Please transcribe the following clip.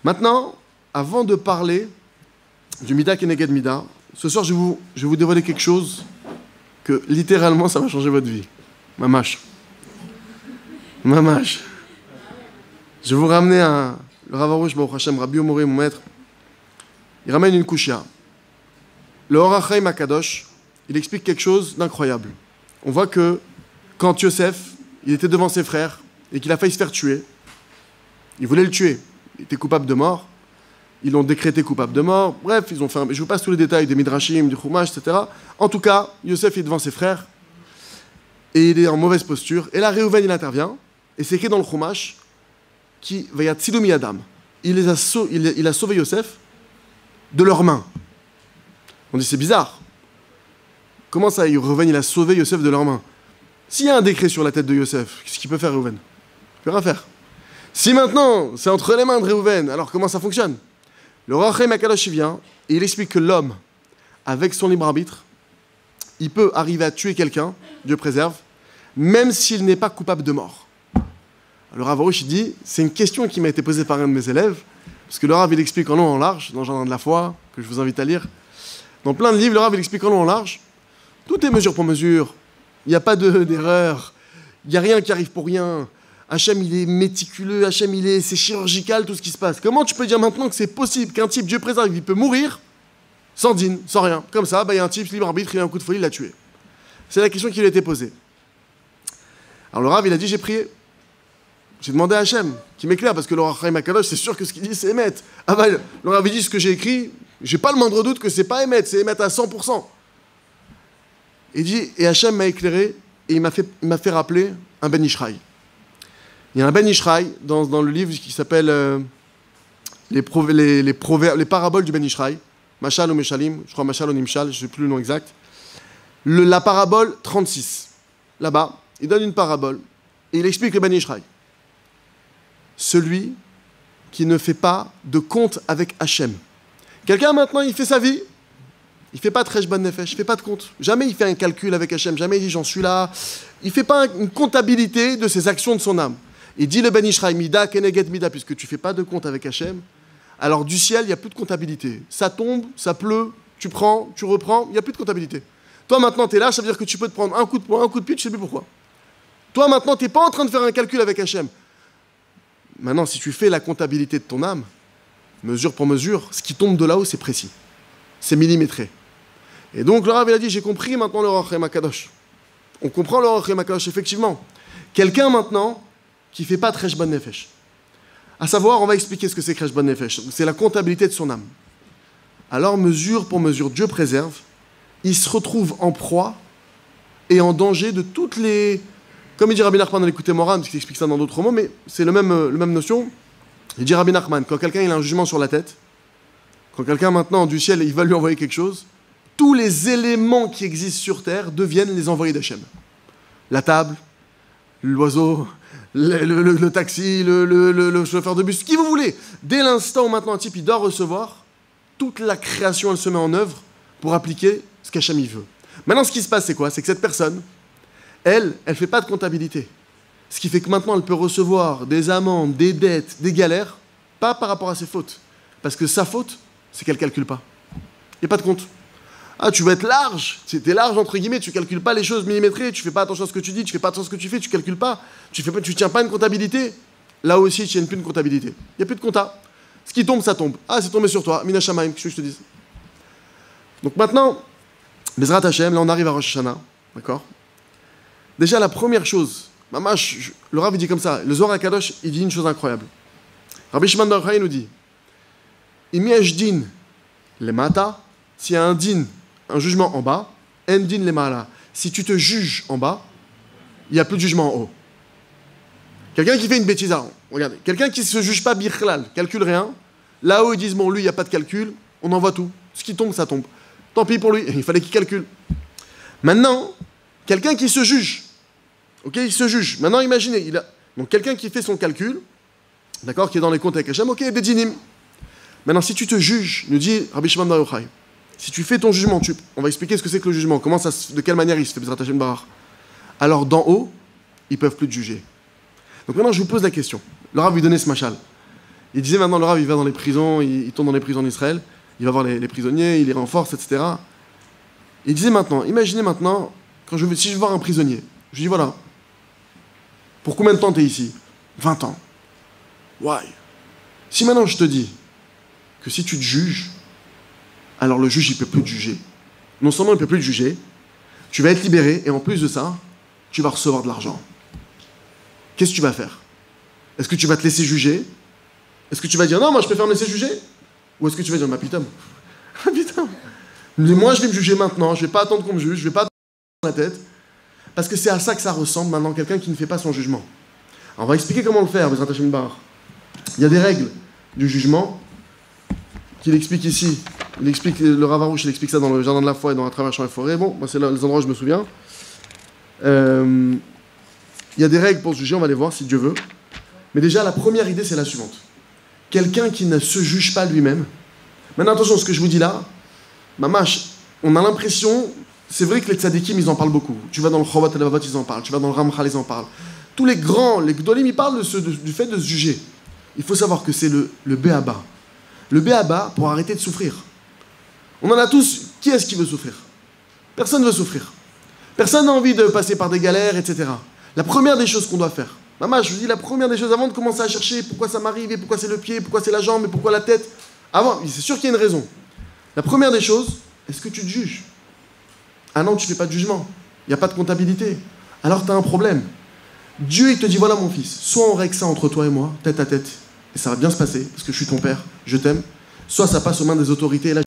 Maintenant, avant de parler du Mida Keneged Mida, ce soir, je vais vous dévoiler quelque chose que, littéralement, ça va changer votre vie. Mamash. Mamash. Je vais vous ramener le Rav Arush Baruch Hashem, Rabbi Omori, mon maître. Il ramène une kushia. Le Or HaChaim HaKadosh, il explique quelque chose d'incroyable. On voit que quand Yosef, il était devant ses frères et qu'il a failli se faire tuer, il voulait le tuer. Il était coupable de mort. Ils l'ont décrété coupable de mort. Bref, ils ont fait je vous passe tous les détails des Midrashim, du Chumash, etc. En tout cas, Yosef est devant ses frères et il est en mauvaise posture. Et là, Réhouven, il intervient. Et c'est écrit dans le Chumash qui va y avoir Tziloumi Adam. Il a sauvé Yosef de leurs mains. On dit c'est bizarre. Comment ça, Réhouven, il a sauvé Yosef de leurs mains? S'il y a un décret sur la tête de Yosef, qu'est-ce qu'il peut faire, Réhouven? Il peut rien faire. Si maintenant, c'est entre les mains de Réhouven, alors comment ça fonctionne? Le Or HaChaim HaKadosh vient et il explique que l'homme, avec son libre arbitre, il peut arriver à tuer quelqu'un, Dieu préserve, même s'il n'est pas coupable de mort. Le Rav Arush dit, c'est une question qui m'a été posée par un de mes élèves, parce que le Rav il explique en long et en large, dans le Jardin de la foi, que je vous invite à lire. Dans plein de livres, le Rav il explique en long et en large. Tout est mesure pour mesure. Il n'y a pas d'erreur. Il n'y a rien qui arrive pour rien. Hachem, il est méticuleux. Hachem, c'est chirurgical, tout ce qui se passe. Comment tu peux dire maintenant que c'est possible qu'un type, Dieu préserve, il peut mourir sans dîne, sans rien? Comme ça, il y a un type libre arbitre, il a un coup de folie, il l'a tué. C'est la question qui lui a été posée. Alors le Rav, il a dit, j'ai prié. J'ai demandé à Hachem, qui m'éclaire, parce que le Or HaChaim HaKadosh, c'est sûr que ce qu'il dit, c'est Emet. Ah bah, le Rav, il dit, ce que j'ai écrit, j'ai pas le moindre doute que c'est pas Emet, c'est Emet à 100%. Il dit, et Hachem m'a éclairé, et il m'a fait rappeler un Ben Ishraï. Il y a un Ben Ishraï dans le livre qui s'appelle les paraboles du Ben Ishraï, Mashal ou Meshalim, je crois Mashal ou Nimshal, je ne sais plus le nom exact. La parabole 36, là-bas, il donne une parabole, et il explique le Ben Ishraï. Celui qui ne fait pas de compte avec Hachem. Quelqu'un maintenant, il fait sa vie, il ne fait pas de Cheshbon Nefesh, il ne fait pas de compte. Jamais il fait un calcul avec Hachem, jamais il dit j'en suis là. Il ne fait pas une comptabilité de ses actions de son âme. Il dit le Ben Ishraï, Mida, Keneged Mida, puisque tu ne fais pas de compte avec Hachem, alors du ciel, il n'y a plus de comptabilité. Ça tombe, ça pleut, tu prends, tu reprends, il n'y a plus de comptabilité. Toi maintenant, tu es là, ça veut dire que tu peux te prendre un coup de poing, un coup de pied, tu ne sais plus pourquoi. Toi maintenant, tu n'es pas en train de faire un calcul avec Hachem. Maintenant, si tu fais la comptabilité de ton âme, mesure pour mesure, ce qui tombe de là-haut, c'est précis. C'est millimétré. Et donc, le Rav, il a dit, j'ai compris maintenant le Or HaChaim HaKadosh. On comprend le Or HaChaim HaKadosh, effectivement. Quelqu'un maintenant qui ne fait pas de Cheshbon Nefesh. À savoir, on va expliquer ce que c'est Cheshbon Nefesh. C'est la comptabilité de son âme. Alors, mesure pour mesure, Dieu préserve, il se retrouve en proie et en danger de toutes les... Comme il dit Rabbi Nachman dans l'Écoute Moran, parce qu'il explique ça dans d'autres mots, mais c'est le même notion. Il dit Rabbi Nachman, quand quelqu'un il a un jugement sur la tête, quand quelqu'un maintenant du ciel il va lui envoyer quelque chose, tous les éléments qui existent sur terre deviennent les envoyés d'Hachem. La table, l'oiseau, le taxi, le chauffeur de bus, ce qui vous voulez. Dès l'instant où maintenant un type il doit recevoir, toute la création elle se met en œuvre pour appliquer ce qu'Hachem il veut. Maintenant ce qui se passe c'est quoi? C'est que cette personne, elle ne fait pas de comptabilité. Ce qui fait que maintenant, elle peut recevoir des amendes, des dettes, des galères, pas par rapport à ses fautes. Parce que sa faute, c'est qu'elle ne calcule pas. Il n'y a pas de compte. Ah, tu veux être large, tu es large entre guillemets, tu ne calcules pas les choses millimétrées, tu ne fais pas attention à ce que tu dis, tu ne fais pas attention à ce que tu fais, tu ne calcules pas, tu ne tiens pas une comptabilité. Là aussi, tu ne tiens plus une comptabilité. Il n'y a plus de compta. Ce qui tombe, ça tombe. Ah, c'est tombé sur toi. Mina Shamaim, qu'est-ce que je te dis? Donc maintenant, Bezrat Hashem, là on arrive à Rosh Hashanah, d'accord? Déjà, la première chose, le Rav il dit comme ça, le Zohar HaKadosh, il dit une chose incroyable. Rabbi Shimon Bar Yochai nous dit, Imiyesh din lemata, s'il y a un din, un jugement en bas, en din lemala, si tu te juges en bas, il n'y a plus de jugement en haut. Quelqu'un qui fait une bêtise, regardez, quelqu'un qui ne se juge pas bichlal, calcule rien, là-haut ils disent, bon, lui, il n'y a pas de calcul, on envoie tout. Ce qui tombe, ça tombe. Tant pis pour lui, il fallait qu'il calcule. Maintenant, quelqu'un qui se juge, ok, il se juge. Maintenant, imaginez, donc quelqu'un qui fait son calcul, d'accord, qui est dans les comptes avec Hachem, ok, des dinim. Maintenant, si tu te juges, nous dit Rabbi Shimon Bar Yochai, si tu fais ton jugement, on va expliquer ce que c'est que le jugement, de quelle manière il se fait, Bezrat Hashem Barar. Alors, d'en haut, ils ne peuvent plus te juger. Donc maintenant, je vous pose la question. Le Rav lui donnait ce machal. Il disait maintenant, le Rav, il va dans les prisons, il tourne dans les prisons d'Israël, il va voir les prisonniers, il les renforce, etc. Il disait maintenant, imaginez maintenant, si je veux voir un prisonnier, je lui dis voilà, pour combien de temps tu es ici? 20 ans. Why? Si maintenant je te dis que si tu te juges, alors le juge il peut plus te juger. Non seulement il peut plus te juger, tu vas être libéré et en plus de ça, tu vas recevoir de l'argent. Qu'est-ce que tu vas faire? Est-ce que tu vas te laisser juger? Est-ce que tu vas dire non, moi je préfère me laisser juger? Ou est-ce que tu vas dire ma putain, moi je vais me juger maintenant, je vais pas attendre qu'on me juge, je vais pas attendre la tête, parce que c'est à ça que ça ressemble maintenant quelqu'un qui ne fait pas son jugement. Alors, on va expliquer comment le faire, Bezrat Hashem Bar. Il y a des règles du jugement qu'il explique ici. Il explique, le Rav Arush, il explique ça dans le Jardin de la Foi et dans À travers champs et forêts. Bon, c'est là les endroits où je me souviens. Il y a des règles pour se juger, on va les voir si Dieu veut. Mais déjà, la première idée, c'est la suivante. Quelqu'un qui ne se juge pas lui-même. Maintenant, attention, ce que je vous dis là, mamash, on a l'impression, c'est vrai que les tzadikim, ils en parlent beaucoup. Tu vas dans le Chovat et Levavot, ils en parlent. Tu vas dans le Ramchal, ils en parlent. Tous les grands, les Gdolim, ils parlent du fait de se juger. Il faut savoir que c'est le béaba. Le béaba pour arrêter de souffrir. On en a tous. Qui est-ce qui veut souffrir? Personne ne veut souffrir. Personne n'a envie de passer par des galères, etc. La première des choses qu'on doit faire, maman, je vous dis la première des choses avant de commencer à chercher pourquoi ça m'arrive, et pourquoi c'est le pied, pourquoi c'est la jambe, et pourquoi la tête. Avant, c'est sûr qu'il y a une raison. La première des choses, est-ce que tu te juges? Ah non, tu ne fais pas de jugement. Il n'y a pas de comptabilité. Alors tu as un problème. Dieu, il te dit, voilà mon fils, soit on règle ça entre toi et moi, tête à tête, et ça va bien se passer, parce que je suis ton père, je t'aime, soit ça passe aux mains des autorités, et là...